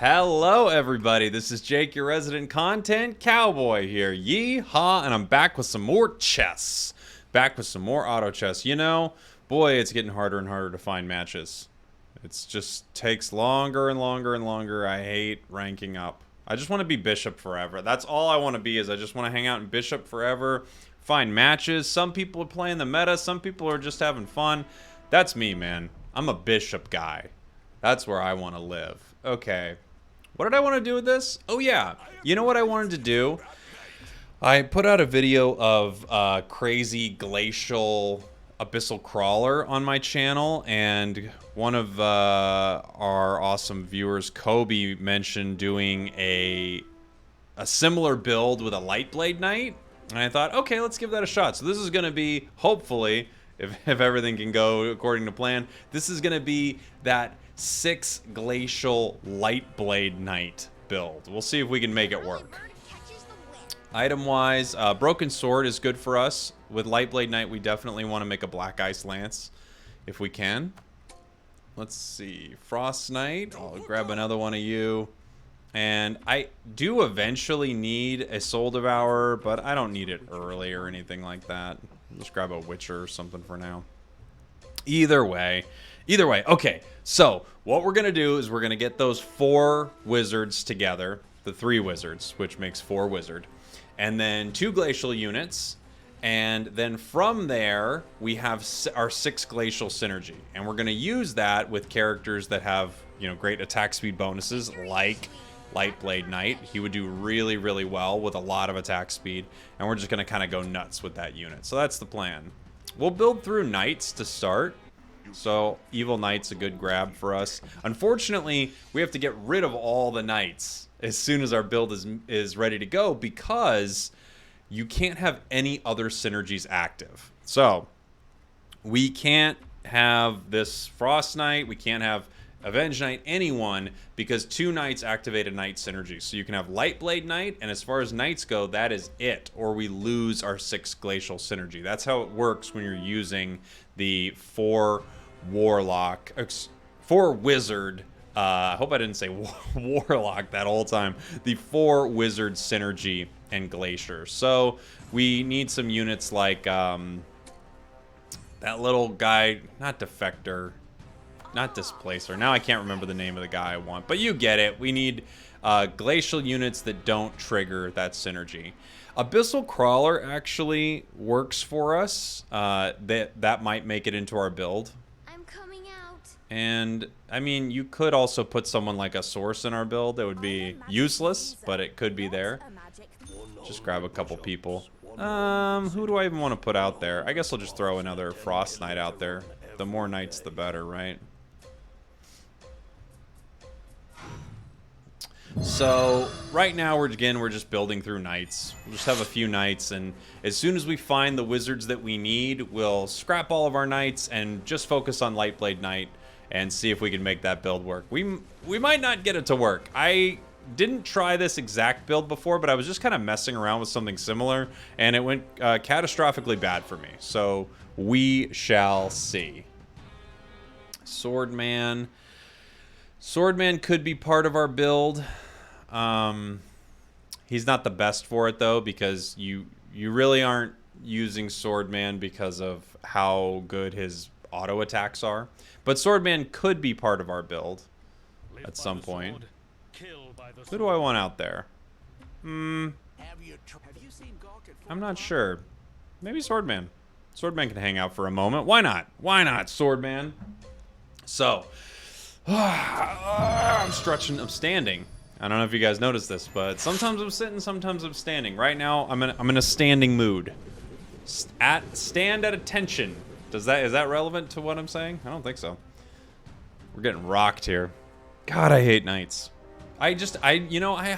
Hello everybody, this is Jake, your resident content cowboy here. Yeehaw, and I'm back with some more chess. Back with some more auto chess. You know, boy, it's getting harder and harder to find matches. It just takes longer and longer and longer. I hate ranking up. I just want to be bishop forever. That's all I want to be, is I just want to hang out in bishop forever, find matches. Some people are playing the meta, some people are just having fun. That's me, man. I'm a bishop guy. That's where I want to live. Okay. What did I want to do with this? Oh, yeah. You know what I wanted to do? I put out a video of crazy glacial abyssal crawler on my channel, and one of our awesome viewers, Cobi, mentioned doing a similar build with a Lightblade Knight. And I thought, okay, let's give that a shot. So this is going to be, hopefully, if everything can go according to plan, this is going to be that 6 glacial Lightblade Knight build. We'll see if we can make it work. Item-wise, Broken Sword is good for us. With Lightblade Knight, we definitely want to make a Black Ice Lance if we can. Let's see. Frost Knight. I'll grab another one of you. And I do eventually need a Soul Devourer, but I don't need it early or anything like that. I'll just grab a Witcher or something for now. Either way, okay, so what we're going to do is we're going to get those 4 wizards together, the 3 wizards, which makes 4 wizard, and then 2 glacial units, and then from there, we have our 6 glacial synergy, and we're going to use that with characters that have, you know, great attack speed bonuses, like Lightblade Knight. He would do really, really well with a lot of attack speed, and we're just going to kind of go nuts with that unit. So that's the plan. We'll build through Knights to start. So Evil Knight's a good grab for us. Unfortunately, we have to get rid of all the Knights as soon as our build is ready to go, because you can't have any other synergies active. So we can't have this Frost Knight, we can't have Avenge Knight, anyone, because 2 Knights activate a Knight synergy. So you can have Lightblade Knight, and as far as Knights go, that is it, or we lose our 6 glacial synergy. That's how it works when you're using the 4 wizard, I hope I didn't say warlock that whole time, the 4 wizard synergy and Glacier. So we need some units like that little guy, not Defector, not Displacer. Now I can't remember the name of the guy I want, but you get it. We need glacial units that don't trigger that synergy. Abyssal Crawler actually works for us. That might make it into our build. I'm coming out. And I mean, you could also put someone like a Source in our build. That would be useless, but it could be there. Just grab a couple people. Who do I even want to put out there? I guess I'll just throw another Frost Knight out there. The more Knights, the better, right? So right now we're just building through Knights. We'll just have a few Knights, and as soon as we find the wizards that we need, we'll scrap all of our Knights and just focus on Lightblade Knight and see if we can make that build work. We might not get it to work. I didn't try this exact build before, but I was just kind of messing around with something similar, and it went catastrophically bad for me. So we shall see. Swordman could be part of our build. He's not the best for it, though, because you really aren't using Swordman because of how good his auto attacks are. But Swordman could be part of our build at some point. Who do I want out there? I'm not sure. Maybe Swordman. Swordman can hang out for a moment. Why not? Why not, Swordman? So I'm stretching, I'm standing. I don't know if you guys noticed this, but sometimes I'm sitting, sometimes I'm standing. Right now, I'm in a standing mood. Stand at attention. Is that relevant to what I'm saying? I don't think so. We're getting rocked here. God, I hate Knights. I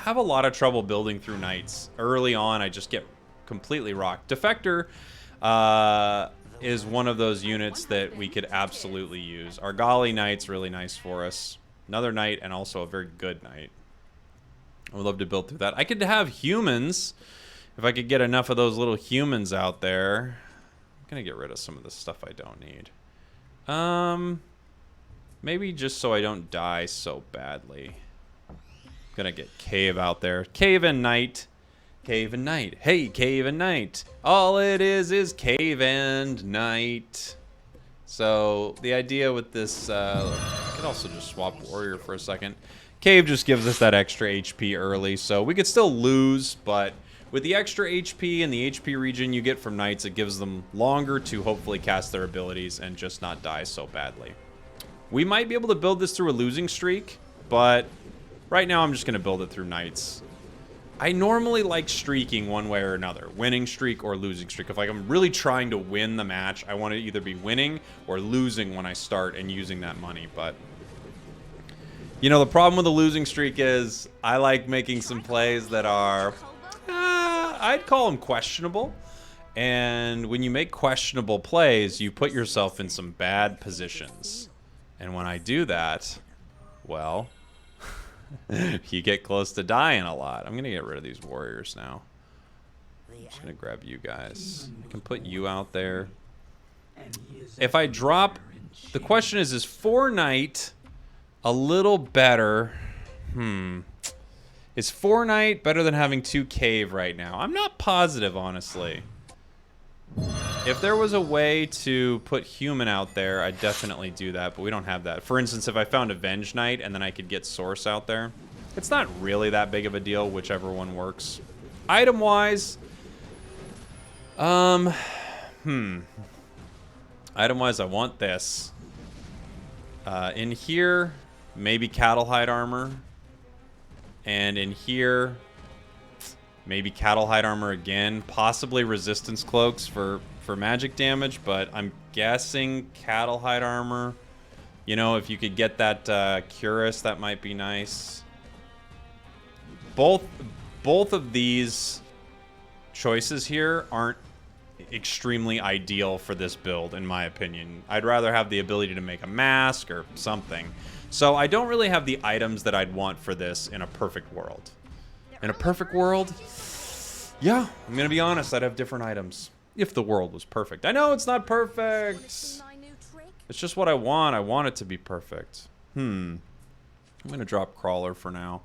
have a lot of trouble building through Knights. Early on, I just get completely rocked. Defector is one of those units that we could absolutely use. Argali Knight's really nice for us. Another Knight, and also a very good Knight. I would love to build through that. I could have humans, if I could get enough of those little humans out there. I'm gonna get rid of some of the stuff I don't need. Maybe just so I don't die so badly. Gonna get Cave out there. Cave and Night. Cave and Night. Hey, Cave and Night. All it is Cave and Night. So the idea with this, I could also just swap Warrior for a second. Cave just gives us that extra HP early, so we could still lose, but with the extra HP and the HP regen you get from Knights, it gives them longer to hopefully cast their abilities and just not die so badly. We might be able to build this through a losing streak, but right now I'm just going to build it through Knights. I normally like streaking one way or another, winning streak or losing streak. If like I'm really trying to win the match, I want to either be winning or losing when I start and using that money. But you know, the problem with the losing streak is I like making some plays that are, I'd call them questionable. And when you make questionable plays, you put yourself in some bad positions. And when I do that, well, you get close to dying a lot. I'm going to get rid of these warriors now. I'm just going to grab you guys. I can put you out there. If I drop... The question is 4 Knight a little better? Is 4 Knight better than having 2 Cave right now? I'm not positive, honestly. If there was a way to put human out there, I'd definitely do that, but we don't have that. For instance, if I found Avenge Knight and then I could get Source out there, it's not really that big of a deal, whichever one works. Item-wise, item-wise, I want this. In here, maybe Cattlehide Armor. And in here, maybe Cattlehide Armor again. Possibly Resistance Cloaks for magic damage, but I'm guessing Cattlehide Armor. You know, if you could get that Cuirass, that might be nice. Both of these choices here aren't extremely ideal for this build, in my opinion. I'd rather have the ability to make a mask or something. So I don't really have the items that I'd want for this in a perfect world. In a perfect world, yeah, I'm gonna be honest, I'd have different items if the world was perfect. I know it's not perfect. It's just what I want. I want it to be perfect. I'm gonna drop Crawler for now,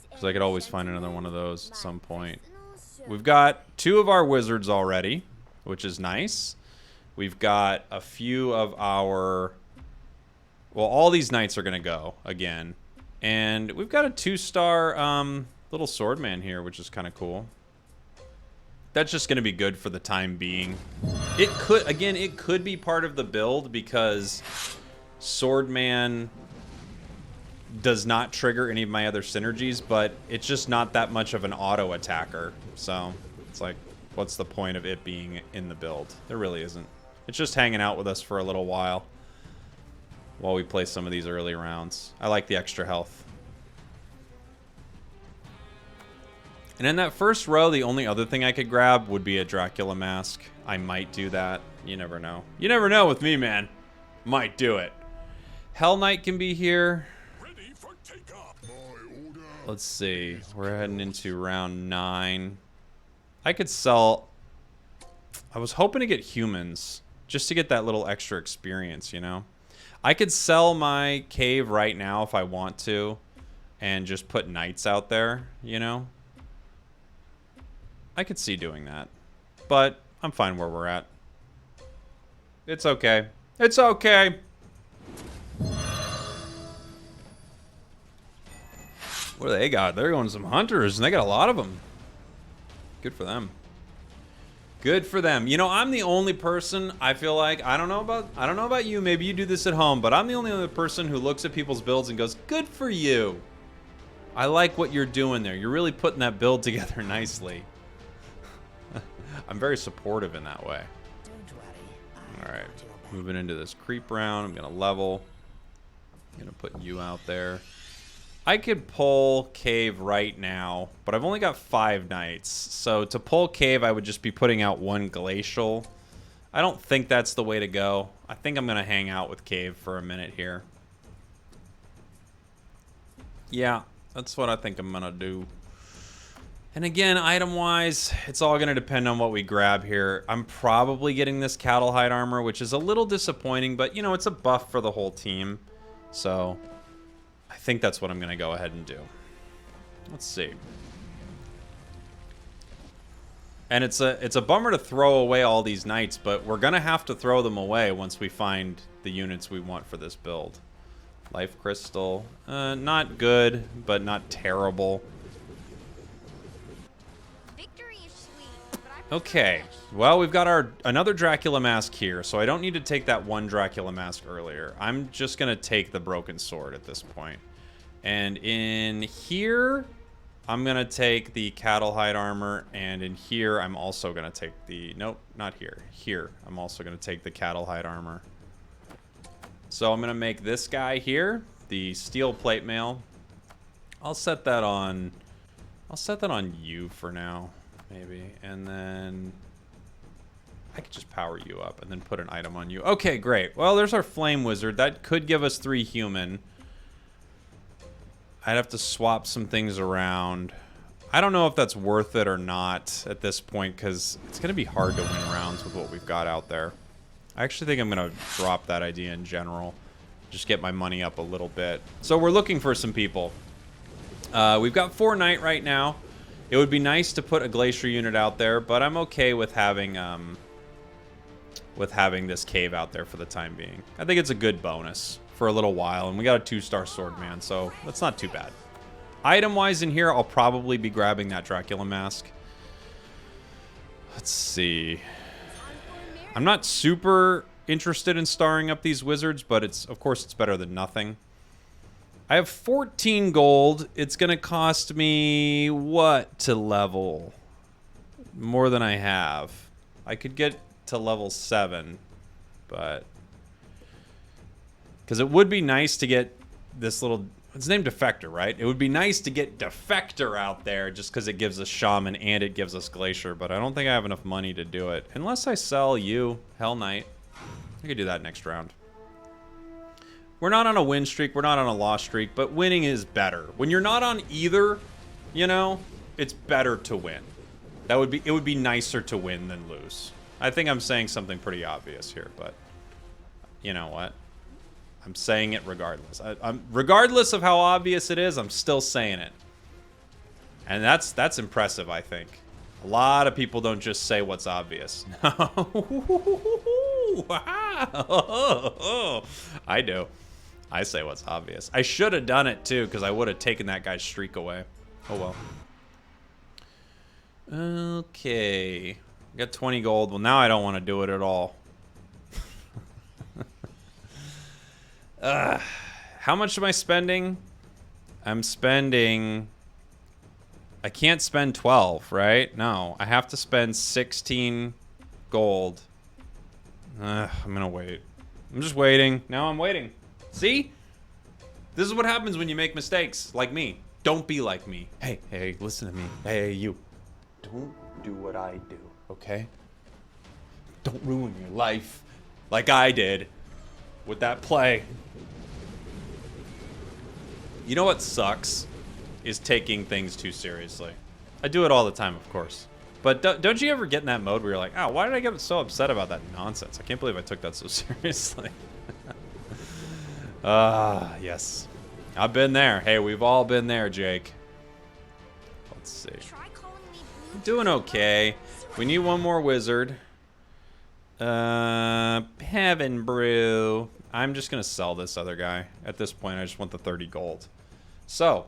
because I could always find another one of those at some point. We've got 2 of our wizards already, which is nice. We've got a few of our... Well, all these knights are going to go again. And we've got a 2-star little swordman here, which is kind of cool. That's just going to be good for the time being. It could, again, it could be part of the build because swordman does not trigger any of my other synergies, but it's just not that much of an auto attacker. So it's like, what's the point of it being in the build? There really isn't. It's just hanging out with us for a little while we play some of these early rounds. I like the extra health. And in that first row, the only other thing I could grab would be a Dracula mask. I might do that. You never know. You never know with me, man. Might do it. Hell Knight can be here. Let's see. We're heading into round 9. I could sell... I was hoping to get humans, just to get that little extra experience, you know? I could sell my cave right now if I want to, and just put knights out there, you know? I could see doing that. But I'm fine where we're at. It's okay. It's okay! What do they got? They're going some hunters, and they got a lot of them. Good for them. Good for them. You know, I'm the only person, I feel like, I don't know about you, maybe you do this at home, but I'm the only other person who looks at people's builds and goes, good for you. I like what you're doing there. You're really putting that build together nicely. I'm very supportive in that way. Alright, moving into this creep round. I'm going to level. I'm going to put you out there. I could pull Cave right now, but I've only got 5 knights. So to pull Cave, I would just be putting out 1 Glacial. I don't think that's the way to go. I think I'm going to hang out with Cave for a minute here. Yeah, that's what I think I'm going to do. And again, item-wise, it's all going to depend on what we grab here. I'm probably getting this Cattlehide Armor, which is a little disappointing, but, you know, it's a buff for the whole team. So... I think that's what I'm going to go ahead and do. Let's see. And it's a bummer to throw away all these knights, but we're gonna have to throw them away once we find the units we want for this build. Life crystal, not good, but not terrible. Victory is sweet, but I Okay, well, we've got another Dracula mask here, so I don't need to take that one Dracula mask earlier. I'm just gonna take the broken sword at this point. And in here, I'm gonna take the cattle hide armor, and in here, I'm also gonna take the, nope, not here. Here, I'm also gonna take the cattle hide armor. So I'm gonna make this guy here, the steel plate mail. I'll set that on you for now, maybe, and then I could just power you up and then put an item on you. Okay, great. Well, there's our flame wizard. That could give us 3 human. I'd have to swap some things around. I don't know if that's worth it or not at this point, because it's going to be hard to win rounds with what we've got out there. I actually think I'm going to drop that idea in general. Just get my money up a little bit. So we're looking for some people. We've got 4 knight right now. It would be nice to put a Glacier unit out there, but I'm okay with having this cave out there for the time being. I think it's a good bonus for a little while, and we got a 2-star sword man, so that's not too bad. Item-wise in here, I'll probably be grabbing that Dracula mask. Let's see. I'm not super interested in starring up these wizards, but of course it's better than nothing. I have 14 gold. It's gonna cost me what to level? More than I have. I could get to level 7, but because it would be nice to get this little, it's named Defector, right? It would be nice to get Defector out there just because it gives us Shaman and it gives us Glacier, but I don't think I have enough money to do it. Unless I sell you, Hell Knight. I could do that next round. We're not on a win streak, we're not on a loss streak, but winning is better. When you're not on either, you know, it's better to win. It would be nicer to win than lose. I think I'm saying something pretty obvious here, but you know what? I'm saying it regardless. Regardless of how obvious it is, I'm still saying it. And that's impressive, I think. A lot of people don't just say what's obvious. I do. I say what's obvious. I should have done it too, because I would have taken that guy's streak away. Oh well. Okay. Got 20 gold. Well, now I don't want to do it at all. How much am I spending? I'm spending... I can't spend 12, right? No, I have to spend 16 gold. I'm gonna wait. I'm just waiting. Now I'm waiting. See? This is what happens when you make mistakes, like me. Don't be like me. Hey, listen to me. Hey, you. Don't do what I do, okay? Don't ruin your life like I did with that play. You know what sucks? Is taking things too seriously. I do it all the time, of course. But don't you ever get in that mode where you're like, oh, why did I get so upset about that nonsense? I can't believe I took that so seriously. Yes. I've been there. Hey, we've all been there, Jake. Let's see. I'm doing okay. We need one more wizard. Heaven Brew. I'm just going to sell this other guy. At this point, I just want the 30 gold. So,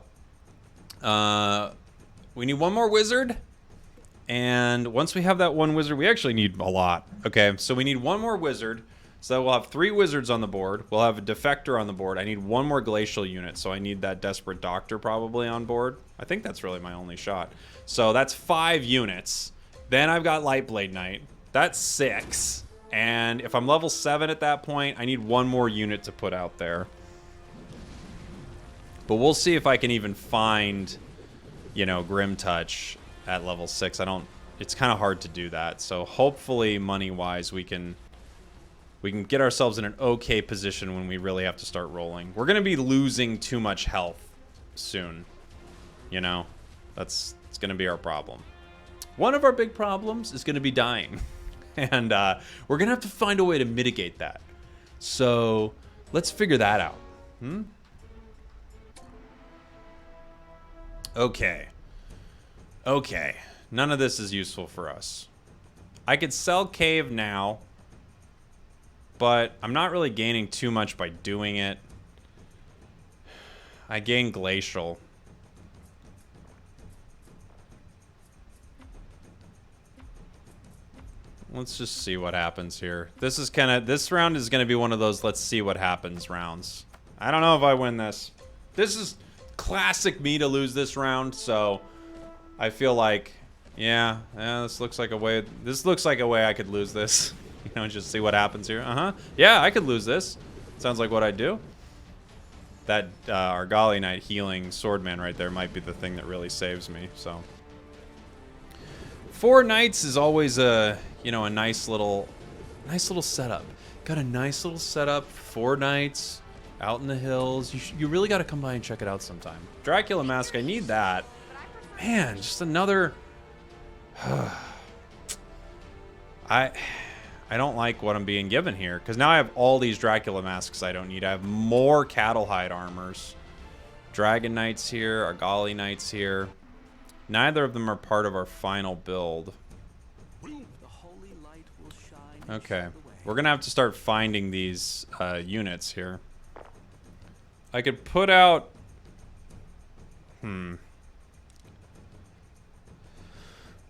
we need one more wizard. And once we have that one wizard, we actually need a lot. Okay, so we need one more wizard. So we'll have 3 wizards on the board. We'll have a Defector on the board. I need one more glacial unit, so I need that Desperate Doctor probably on board. I think that's really my only shot. So that's 5 units. Then I've got Lightblade Knight. That's 6. And if I'm level 7 at that point, I need one more unit to put out there. But we'll see if I can even find, you know, Grim Touch at level 6. It's kind of hard to do that. So hopefully, money-wise, we can get ourselves in an okay position when we really have to start rolling. We're going to be losing too much health soon. You know, it's going to be our problem. One of our big problems is going to be dying. And we're going to have to find a way to mitigate that. So let's figure that out. Okay. Okay. None of this is useful for us. I could sell cave now, but I'm not really gaining too much by doing it. I gain glacial. Let's just see what happens here. This round is going to be one of those let's see what happens rounds. I don't know if I win this. This is classic me to lose this round, so I feel like, yeah, this looks like a way I could lose this. You know, just see what happens here. Yeah, I could lose this. Sounds like what I'd do. That Argali Knight healing swordman right there might be the thing that really saves me, so. 4 knights is always a, you know, a nice little setup. Got a nice little setup. 4 knights out in the hills. You really got to come by and check it out sometime. Dracula Mask, I need that. Man, just another. I don't like what I'm being given here because now I have all these Dracula Masks I don't need. I have more cattle hide armors. Dragon Knights here, Argali Knights here. Neither of them are part of our final build. Okay, we're gonna have to start finding these units here. I could put out.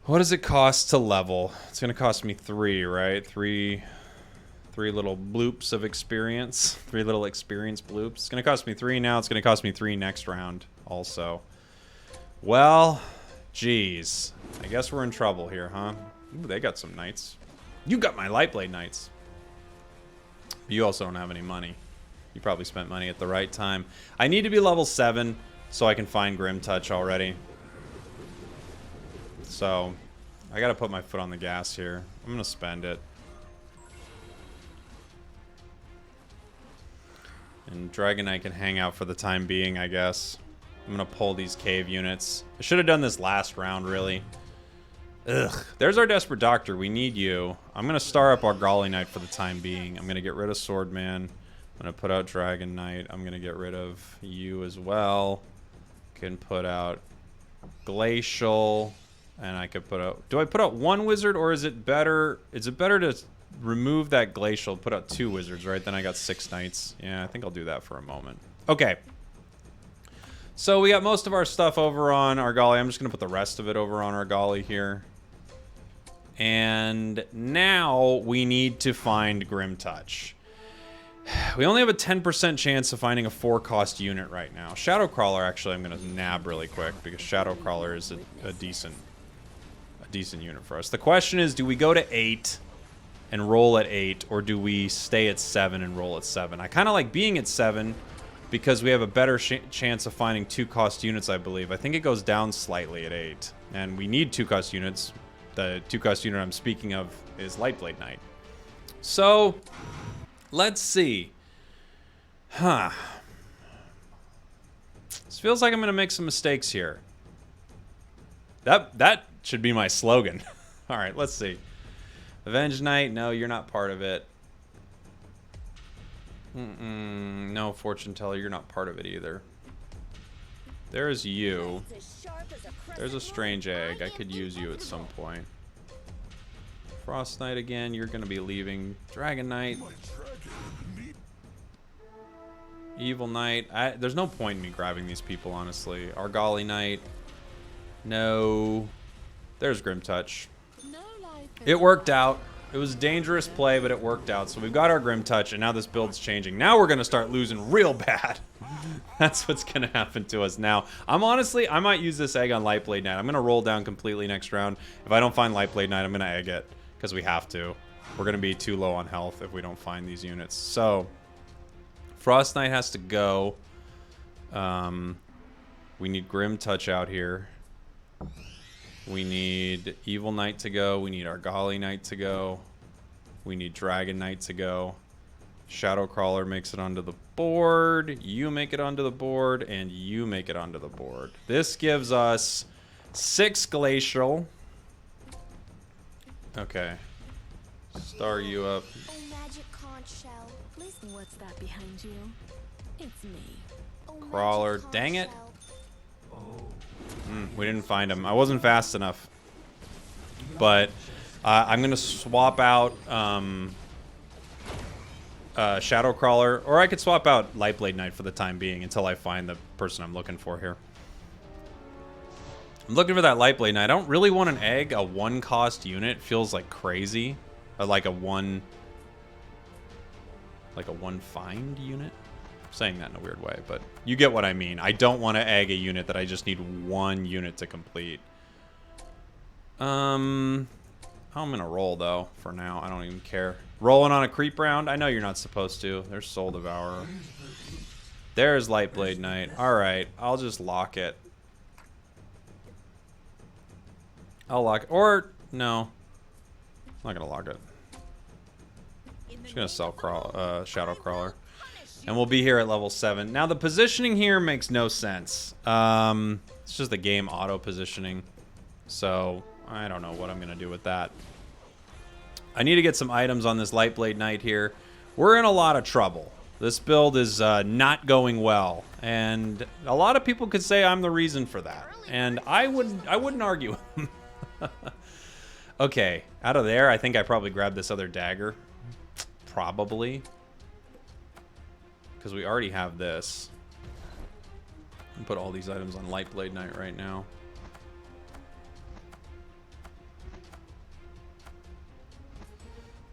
What does it cost to level? It's gonna cost me 3, right? Three little bloops of experience. 3 little experience bloops. It's gonna cost me 3 now. It's gonna cost me 3 next round also. Well, geez. I guess we're in trouble here, huh? Ooh, they got some knights. You got my Lightblade knights. You also don't have any money. You probably spent money at the right time. I need to be level 7 so I can find Grim Touch already. So, I gotta put my foot on the gas here. I'm gonna spend it. And Dragon Knight can hang out for the time being, I guess. I'm gonna pull these cave units. I should have done this last round, really. Ugh. There's our Desperate Doctor. We need you. I'm gonna star up our Argali Knight for the time being. I'm gonna get rid of Swordman. I'm gonna put out Dragon Knight. I'm gonna get rid of you as well. Can put out Glacial. And I could put out... Do I put out 1 wizard or is it better... Is it better to remove that Glacial, put out 2 wizards, right? Then I got 6 knights. Yeah, I think I'll do that for a moment. Okay. So we got most of our stuff over on Argali. I'm just going to put the rest of it over on Argali here. And now we need to find Grim Touch. We only have a 10% chance of finding a 4-cost unit right now. Shadowcrawler, actually, I'm going to nab really quick because Shadowcrawler is a decent unit for us. The question is, do we go to 8 and roll at 8, or do we stay at 7 and roll at 7? I kind of like being at 7 because we have a better chance of finding 2-cost units, I believe. I think it goes down slightly at 8, and we need 2-cost units. The 2-cost unit I'm speaking of is Lightblade Knight. So, let's see. Huh. This feels like I'm going to make some mistakes here. That should be my slogan. All right, let's see. Avenge Knight, no, you're not part of it. No, Fortune Teller, you're not part of it either. There's you. There's a Strange Egg. I could use you at some point. Frost Knight again, you're going to be leaving. Dragon Knight. Evil Knight. There's no point in me grabbing these people, honestly. Argali Knight. No. There's Grim Touch. It worked out. It was a dangerous play, but it worked out. So we've got our Grim Touch, and now this build's changing. Now we're going to start losing real bad. That's what's going to happen to us now. I might use this egg on Lightblade Knight. I'm going to roll down completely next round. If I don't find Lightblade Knight, I'm going to egg it, because we have to. We're going to be too low on health if we don't find these units. So, Frost Knight has to go. We need Grim Touch out here. We need Evil Knight to go. We need Argali Knight to go. We need Dragon Knight to go. Shadowcrawler makes it onto the board. You make it onto the board. And you make it onto the board. This gives us 6 Glacial. Okay. Star you up. Oh, magic conch shell. Listen, What's that behind you? It's me. oh, Crawler. magic conch Dang it. shell. We didn't find him. I wasn't fast enough. But I'm going to swap out Shadow Crawler, or I could swap out Lightblade Knight for the time being until I find the person I'm looking for here. I'm looking for that Lightblade Knight. I don't really want an egg. A 1-cost unit feels like crazy. Or like a 1 find unit. I'm saying that in a weird way, but you get what I mean. I don't want to egg a unit that I just need 1 unit to complete. I'm gonna roll though for now. I don't even care. Rolling on a creep round? I know you're not supposed to. There's Soul Devourer. There's Lightblade Knight. Alright, I'll just lock it. I'll lock it. Or, no. I'm not gonna lock it. I'm just gonna sell Shadow Crawler. And we'll be here at level 7. Now, the positioning here makes no sense. It's just the game auto-positioning. So, I don't know what I'm gonna do with that. I need to get some items on this Lightblade Knight here. We're in a lot of trouble. This build is not going well, and a lot of people could say I'm the reason for that, and I wouldn't argue with them. Okay, out of there, I think I probably grabbed this other dagger. Probably. Because we already have this. I'll put all these items on Lightblade Knight right now.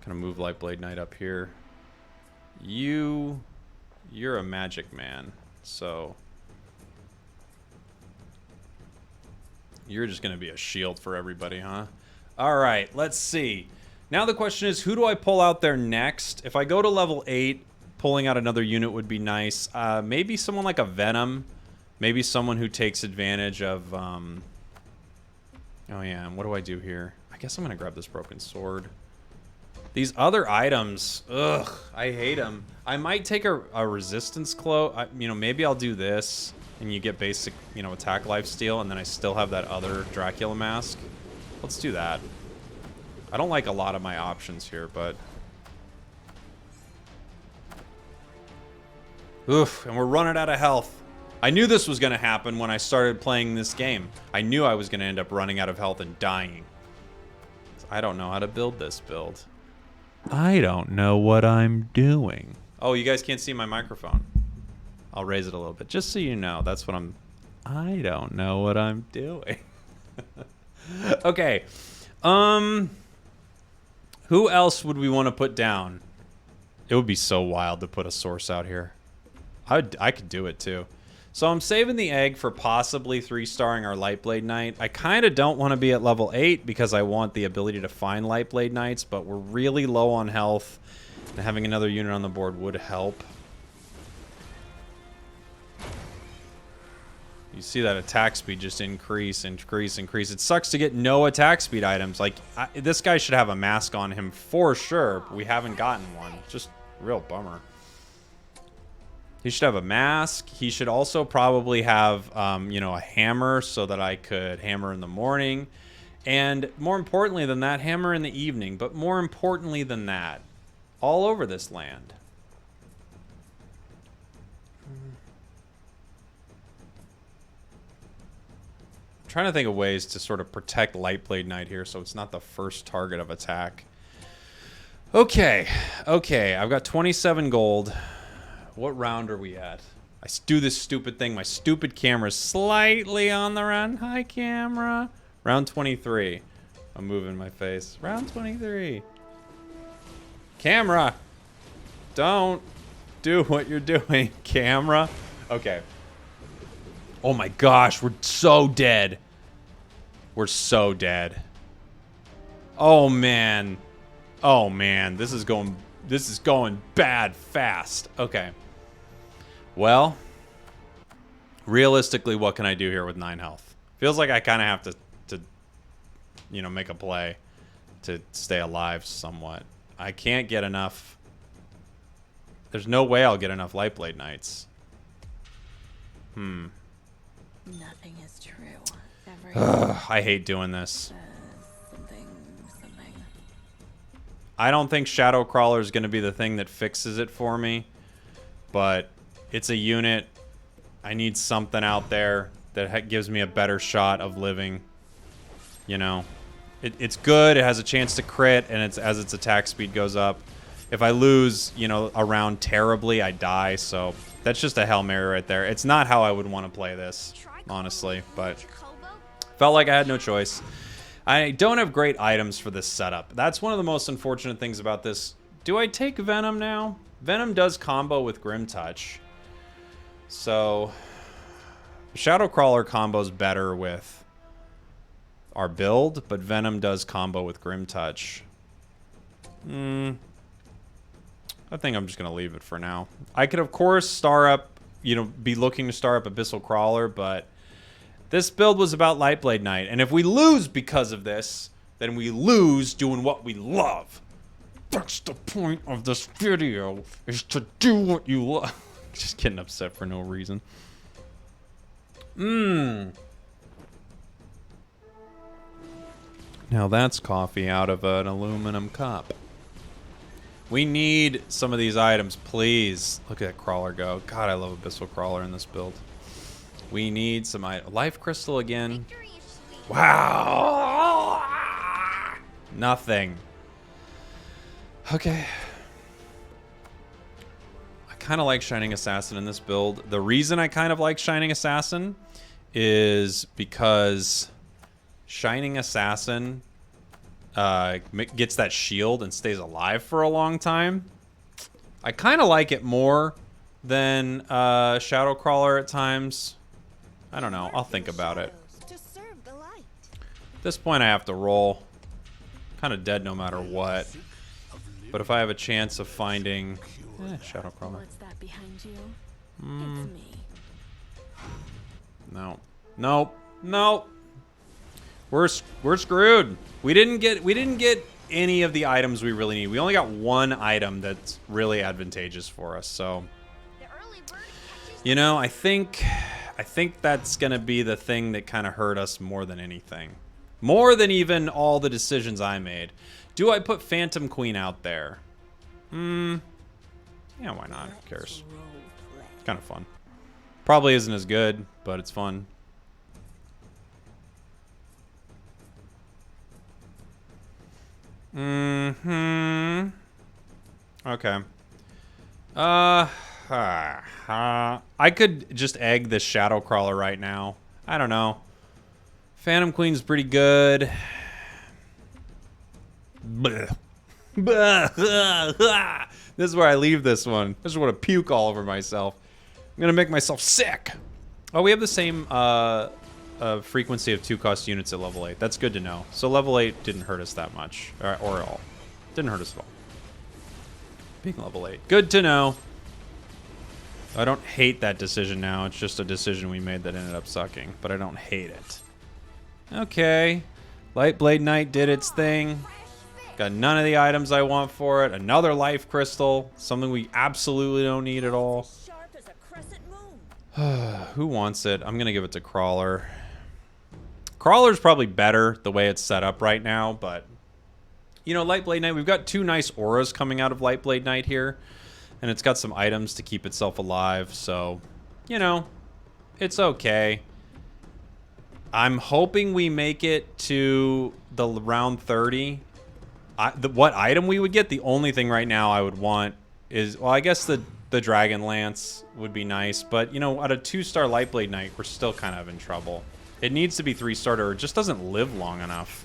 Gonna move Lightblade Knight up here. You're a magic man, so you're just gonna be a shield for everybody, huh? All right, let's see. Now the question is, who do I pull out there next? If I go to level 8, pulling out another unit would be nice. Maybe someone like a Venom. Maybe someone who takes advantage of, oh yeah, and what do I do here? I guess I'm gonna grab this broken sword. These other items, ugh, I hate them. I might take a resistance cloak. You know, maybe I'll do this, and you get basic, you know, attack lifesteal, and then I still have that other Dracula mask. Let's do that. I don't like a lot of my options here, but... Oof, and we're running out of health. I knew this was going to happen when I started playing this game. I knew I was going to end up running out of health and dying. I don't know how to build this build. I don't know what I'm doing. Oh, you guys can't see my microphone. I'll raise it a little bit, just so you know. That's what I don't know what I'm doing. Okay. Who else would we want to put down? It would be so wild to put a source out here. I could do it too. So I'm saving the egg for possibly 3-starring our Lightblade Knight. I kind of don't want to be at level 8 because I want the ability to find Lightblade Knights, but we're really low on health, and having another unit on the board would help. You see that attack speed just increase. It sucks to get no attack speed items. Like, this guy should have a mask on him for sure, but we haven't gotten one. Just a real bummer. He should have a mask. He should also probably have, you know, a hammer so that I could hammer in the morning. And more importantly than that, hammer in the evening. But more importantly than that, all over this land. I'm trying to think of ways to sort of protect Lightblade Knight here so it's not the first target of attack. Okay, I've got 27 gold. What round are we at? I do this stupid thing. My stupid camera's slightly on the run. Hi, camera. Round 23. I'm moving my face. Round 23. Camera. Don't do what you're doing, camera. Okay. Oh my gosh, we're so dead. We're so dead. Oh man. Oh man, this is going bad fast. Okay. Well, realistically, what can I do here with 9 health? Feels like I kind of have to, you know, make a play to stay alive somewhat. I can't get enough. There's no way I'll get enough Lightblade Knights. Nothing is true. I hate doing this. Something. I don't think Shadow Crawler is going to be the thing that fixes it for me, but it's a unit. I need something out there that gives me a better shot of living. You know, it's good. It has a chance to crit, and it's as its attack speed goes up. If I lose, you know, a round terribly, I die. So that's just a Hail Mary right there. It's not how I would want to play this, honestly, but felt like I had no choice. I don't have great items for this setup. That's one of the most unfortunate things about this. Do I take Venom now? Venom does combo with Grim Touch. So Shadow Crawler combos better with our build, but Venom does combo with Grim Touch. I think I'm just going to leave it for now. I could, of course, star up, you know, be looking to star up Abyssal Crawler, but this build was about Lightblade Knight. And if we lose because of this, then we lose doing what we love. That's the point of this video, is to do what you love. Just getting upset for no reason. Now that's coffee out of an aluminum cup. We need some of these items, please. Look at that crawler go. God, I love Abyssal Crawler in this build. We need some life crystal again. Wow. Nothing. Okay. I kind of like Shining Assassin in this build. The reason I kind of like Shining Assassin is because Shining Assassin gets that shield and stays alive for a long time. I kind of like it more than Shadow Crawler at times. I don't know. I'll think about it. At this point, I have to roll. Kind of dead no matter what. But if I have a chance of finding Shadow Crawler. What's that behind you? It's me. No. Nope. Nope. We're screwed. We didn't get any of the items we really need. We only got one item that's really advantageous for us. So, you know, I think that's gonna be the thing that kind of hurt us more than anything, more than even all the decisions I made. Do I put Phantom Queen out there? Yeah, why not? Who cares? It's kind of fun. Probably isn't as good, but it's fun. Okay. I could just egg this Shadow Crawler right now. I don't know. Phantom Queen's pretty good. Blech. This is where I leave this one. I just want to puke all over myself. I'm gonna make myself sick. Oh, we have the same frequency of 2-cost units at level 8. That's good to know. So level 8 didn't hurt us that much, or at all. Didn't hurt us at all. Being level 8, good to know. I don't hate that decision now. It's just a decision we made that ended up sucking, but I don't hate it. Okay, Lightblade Knight did its thing. Got none of the items I want for it. Another life crystal, something we absolutely don't need at all. Who wants it? I'm gonna give it to Crawler. Crawler's probably better the way it's set up right now, but you know, Lightblade Knight, we've got two nice auras coming out of Lightblade Knight here, and it's got some items to keep itself alive, so you know, it's okay. I'm hoping we make it to the round 30. What item we would get, the only thing right now I would want is, well, I guess the Dragon Lance would be nice, but you know, at a 2-star Lightblade Knight, we're still kind of in trouble. It needs to be 3-star or it just doesn't live long enough.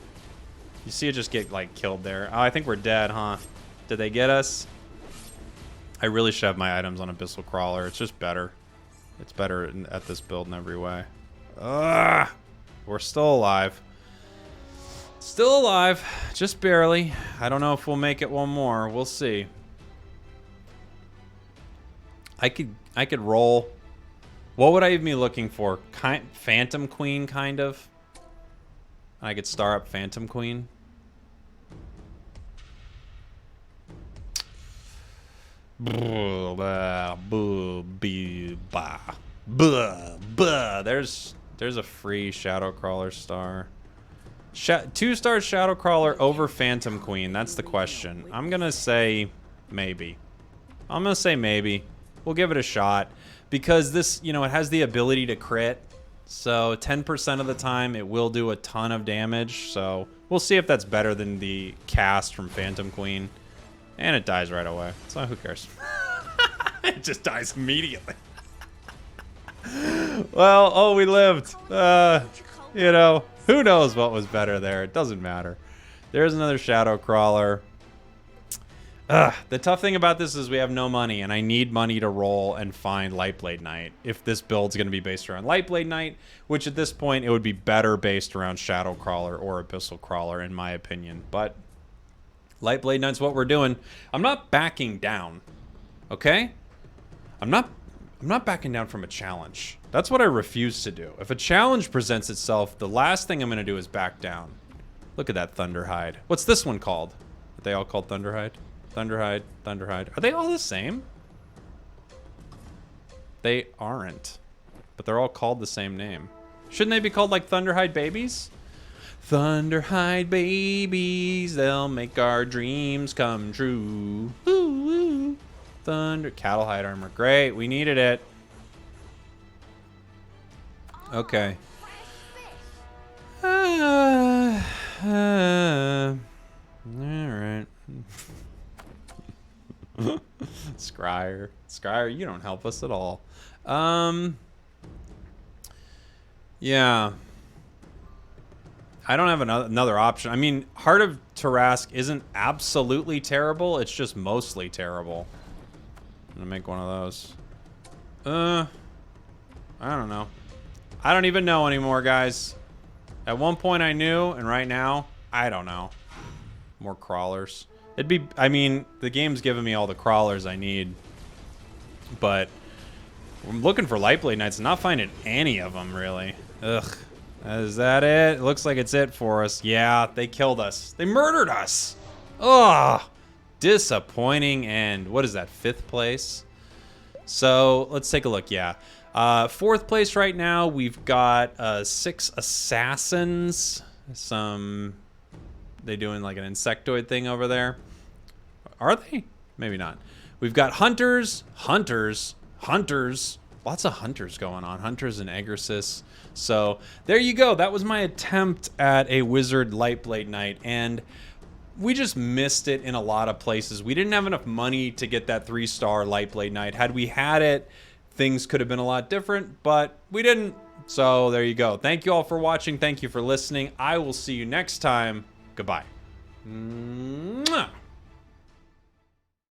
You see it just get like killed there. Oh, I think we're dead, huh? Did they get us? I really should have my items on Abyssal Crawler. It's just better. It's better at this build in every way. Ugh! We're still alive. Still alive, just barely. I don't know if we'll make it one more. We'll see. I could roll. What would I even be looking for? Phantom Queen, kind of. I could star up Phantom Queen. There's a free Shadow Crawler star. 2-star Shadow Crawler over Phantom Queen. That's the question. I'm gonna say maybe. I'm gonna say maybe. We'll give it a shot because this, you know, it has the ability to crit. So 10% of the time, it will do a ton of damage. So we'll see if that's better than the cast from Phantom Queen. And it dies right away. So who cares? It just dies immediately. Well, oh, we lived. You know, who knows what was better there? It doesn't matter. There's another Shadow Crawler. The tough thing about this is we have no money, and I need money to roll and find Lightblade Knight. If this build's going to be based around Lightblade Knight, which at this point it would be better based around Shadow Crawler or Abyssal Crawler, in my opinion. But Lightblade Knight's what we're doing. I'm not backing down, okay? I'm not backing down from a challenge. That's what I refuse to do. If a challenge presents itself, the last thing I'm going to do is back down. Look at that Thunderhide. What's this one called? Are they all called Thunderhide? Thunderhide, Thunderhide. Are they all the same? They aren't. But they're all called the same name. Shouldn't they be called like Thunderhide babies? Thunderhide babies, they'll make our dreams come true. Ooh, ooh. Cattlehide armor. Great, we needed it. Okay. Alright. Scryer, you don't help us at all. Yeah. I don't have another option. I mean, Heart of Tarask isn't absolutely terrible. It's just mostly terrible. I'm gonna make one of those. I don't know. I don't even know anymore, guys. At one point I knew, and right now, I don't know. More crawlers. It'd be, I mean, the game's giving me all the crawlers I need. But I'm looking for Lightblade Knights and not finding any of them, really. Ugh. Is that it? It looks like it's it for us. Yeah, they killed us. They murdered us. Ugh. Disappointing end. What is that, 5th place? So, let's take a look, yeah. 4th place right now, we've got 6 assassins. They doing like an insectoid thing over there. Are they? Maybe not. We've got hunters. Lots of hunters going on. Hunters and Egrsis. So there you go. That was my attempt at a wizard Lightblade Knight, and we just missed it in a lot of places. We didn't have enough money to get that 3-star Lightblade Knight. Had we had it, things could have been a lot different, but we didn't. So there you go. Thank you all for watching. Thank you for listening. I will see you next time. Goodbye. Mwah.